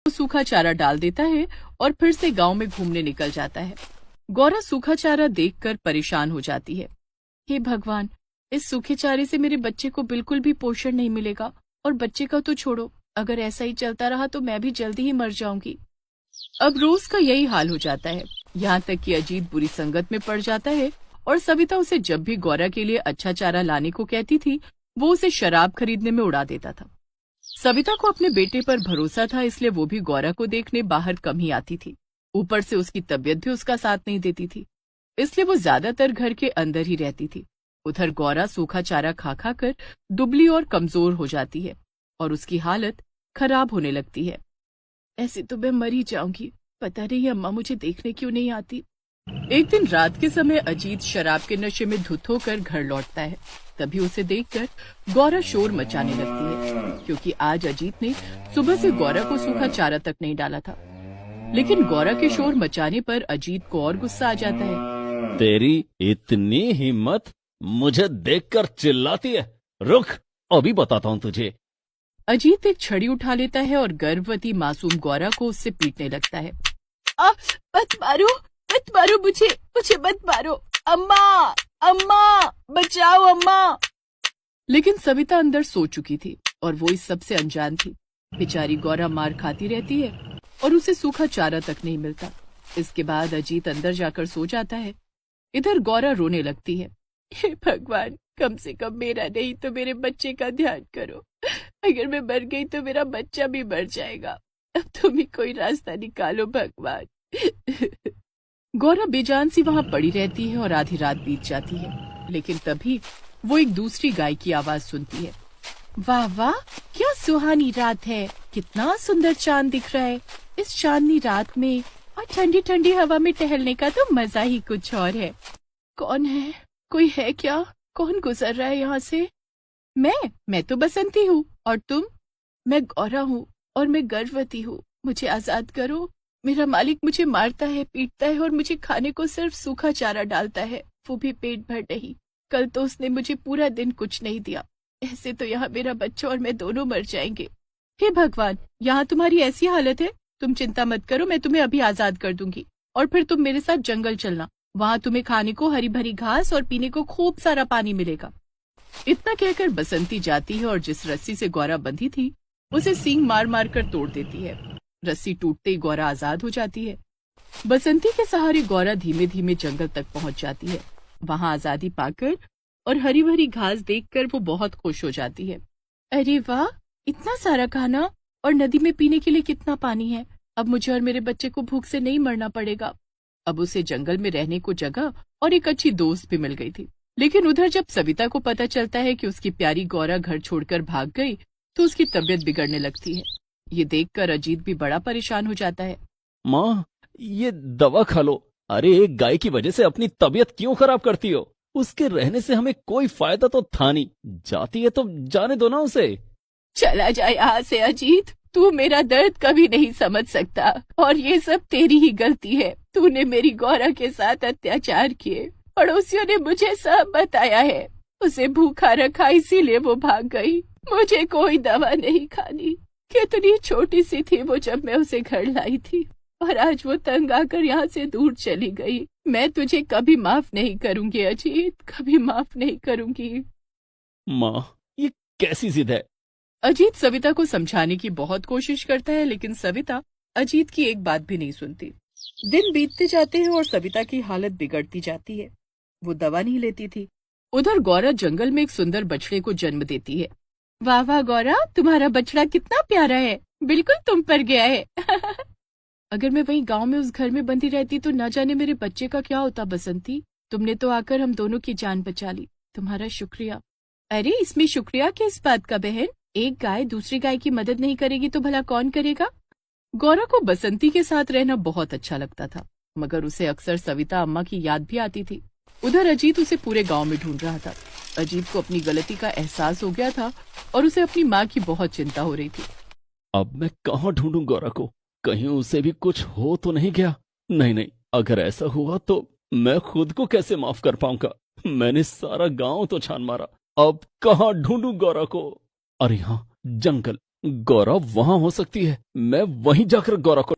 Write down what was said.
सूखा चारा डाल देता है और फिर से गांव में घूमने निकल जाता है। गौरा सूखा चारा देखकर परेशान हो जाती है। हे भगवान, इस सूखे चारे से मेरे बच्चे को बिल्कुल भी पोषण नहीं मिलेगा, और बच्चे का तो छोड़ो, अगर ऐसा ही चलता रहा तो मैं भी जल्दी ही मर जाऊंगी। अब रोज का यही हाल हो जाता है, यहाँ तक कि अजीत बुरी संगत में पड़ जाता है और सविता उसे जब भी गौरा के लिए अच्छा चारा लाने को कहती थी, वो उसे शराब खरीदने में उड़ा देता था। सविता को अपने बेटे पर भरोसा था, इसलिए वो भी गौरा को देखने बाहर कम ही आती थी। ऊपर से उसकी तबीयत भी उसका साथ नहीं देती थी, इसलिए वो ज्यादातर घर के अंदर ही रहती थी। उधर गौरा सूखा चारा खा खा कर दुबली और कमजोर हो जाती है और उसकी हालत खराब होने लगती है। ऐसे तो मैं मर ही जाऊंगी, पता नहीं अम्मा मुझे देखने क्यों नहीं आती। एक दिन रात के समय अजीत शराब के नशे में धुत होकर घर लौटता है। तभी उसे देखकर गौरा शोर मचाने लगती है, क्योंकि आज अजीत ने सुबह से गौरा को सूखा चारा तक नहीं डाला था। लेकिन गौरा के शोर मचाने पर अजीत को और गुस्सा आ जाता है। तेरी इतनी हिम्मत, मुझे देखकर चिल्लाती है? रुक, अभी बताता हूँ तुझे। अजीत एक छड़ी उठा लेता है और गर्भवती मासूम गौरा को उससे पीटने लगता है। मत मारो मुझे मत मारो, अम्मा अम्मा बचाओ अम्मा। लेकिन सविता अंदर सो चुकी थी और वो इस सब से अनजान थी। बेचारी गौरा मार खाती रहती है और उसे सूखा चारा तक नहीं मिलता। इसके बाद अजीत अंदर जाकर सो जाता है। इधर गौरा रोने लगती है। हे भगवान, कम से कम मेरा नहीं तो मेरे बच्चे का ध्यान करो। अगर मैं मर गई तो मेरा बच्चा भी मर जाएगा। अब तुम ही कोई रास्ता निकालो भगवान। गौरा बेजान सी वहाँ पड़ी रहती है और आधी रात बीत जाती है। लेकिन तभी वो एक दूसरी गाय की आवाज सुनती है। वाह वाह, क्या सुहानी रात है, कितना सुंदर चांद दिख रहा है। इस चांदनी रात में और ठंडी ठंडी हवा में टहलने का तो मजा ही कुछ और है। कौन है? कोई है क्या? कौन गुजर रहा है यहाँ से? मैं तो बसंती हूँ। और तुम? मैं गौरा हूँ और मैं गर्भवती हूँ। मुझे आजाद करो। मेरा मालिक मुझे मारता है, पीटता है और मुझे खाने को सिर्फ सूखा चारा डालता है, वो भी पेट भर नहीं। कल तो उसने मुझे पूरा दिन कुछ नहीं दिया। ऐसे तो यहाँ मेरा बच्चा और मैं दोनों मर जाएंगे। हे भगवान, यहाँ तुम्हारी ऐसी हालत है? तुम चिंता मत करो, मैं तुम्हें अभी आजाद कर दूंगी और फिर तुम मेरे साथ जंगल चलना। वहाँ तुम्हें खाने को हरी भरी घास और पीने को खूब सारा पानी मिलेगा। इतना कहकर बसंती जाती है और जिस रस्सी से गौरा बंधी थी उसे सींग मार मार कर तोड़ देती है। रस्सी टूटते ही गौरा आजाद हो जाती है। बसंती के सहारे गौरा धीमे धीमे जंगल तक पहुंच जाती है। वहां आजादी पाकर और हरी भरी घास देखकर वो बहुत खुश हो जाती है। अरे वाह, इतना सारा खाना और नदी में पीने के लिए कितना पानी है। अब मुझे और मेरे बच्चे को भूख से नहीं मरना पड़ेगा। अब उसे जंगल में रहने को जगह और एक अच्छी दोस्त भी मिल गई थी। लेकिन उधर जब सविता को पता चलता है कि उसकी प्यारी गौरा घर छोड़कर भाग गई तो उसकी तबीयत बिगड़ने लगती है। ये देखकर अजीत भी बड़ा परेशान हो जाता है। माँ, ये दवा खा लो। अरे, एक गाय की वजह से अपनी तबीयत क्यों खराब करती हो? उसके रहने से हमें कोई फायदा तो था नहीं। जाती है तो जाने दो ना उसे। चला जा यहाँ से अजीत, तू मेरा दर्द कभी नहीं समझ सकता और ये सब तेरी ही गलती है। तूने मेरी गौरा के साथ अत्याचार किए। पड़ोसियों ने मुझे सब बताया है। उसे भूखा रखा इसीलिए वो भाग गई। मुझे कोई दवा नहीं खानी। कितनी छोटी सी थी वो जब मैं उसे घर लाई थी और आज वो तंग आकर यहाँ से दूर चली गई। मैं तुझे कभी माफ नहीं करूंगी अजीत, कभी माफ नहीं करूंगी। माँ, ये कैसी जिद है? अजीत सविता को समझाने की बहुत कोशिश करता है, लेकिन सविता अजीत की एक बात भी नहीं सुनती। दिन बीतते जाते हैं और सविता की हालत बिगड़ती जाती है। वो दवा नहीं लेती थी। उधर गौरा जंगल में एक सुंदर बछड़े को जन्म देती है। वाह वाह गौरा, तुम्हारा बछड़ा कितना प्यारा है, बिल्कुल तुम पर गया है। अगर मैं वहीं गांव में उस घर में बंधी रहती तो न जाने मेरे बच्चे का क्या होता। बसंती, तुमने तो आकर हम दोनों की जान बचा ली, तुम्हारा शुक्रिया। अरे, इसमें शुक्रिया किस बात का बहन? एक गाय दूसरी गाय की मदद नहीं करेगी तो भला कौन करेगा? गौरा को बसंती के साथ रहना बहुत अच्छा लगता था, मगर उसे अक्सर सविता अम्मा की याद भी आती थी। उधर अजीत उसे पूरे गांव में ढूंढ रहा था। अजीत को अपनी गलती का एहसास हो गया था और उसे अपनी माँ की बहुत चिंता हो रही थी। अब मैं कहाँ ढूंढूं गौरा को? कहीं उसे भी कुछ हो तो नहीं गया? नहीं, अगर ऐसा हुआ तो मैं खुद को कैसे माफ कर पाऊंगा? मैंने सारा गांव तो छान मारा, अब कहाँ ढूंढूं गौरा को? अरे हाँ, जंगल। गौरव वहां हो सकती है, मैं वहीं जाकर गौरव को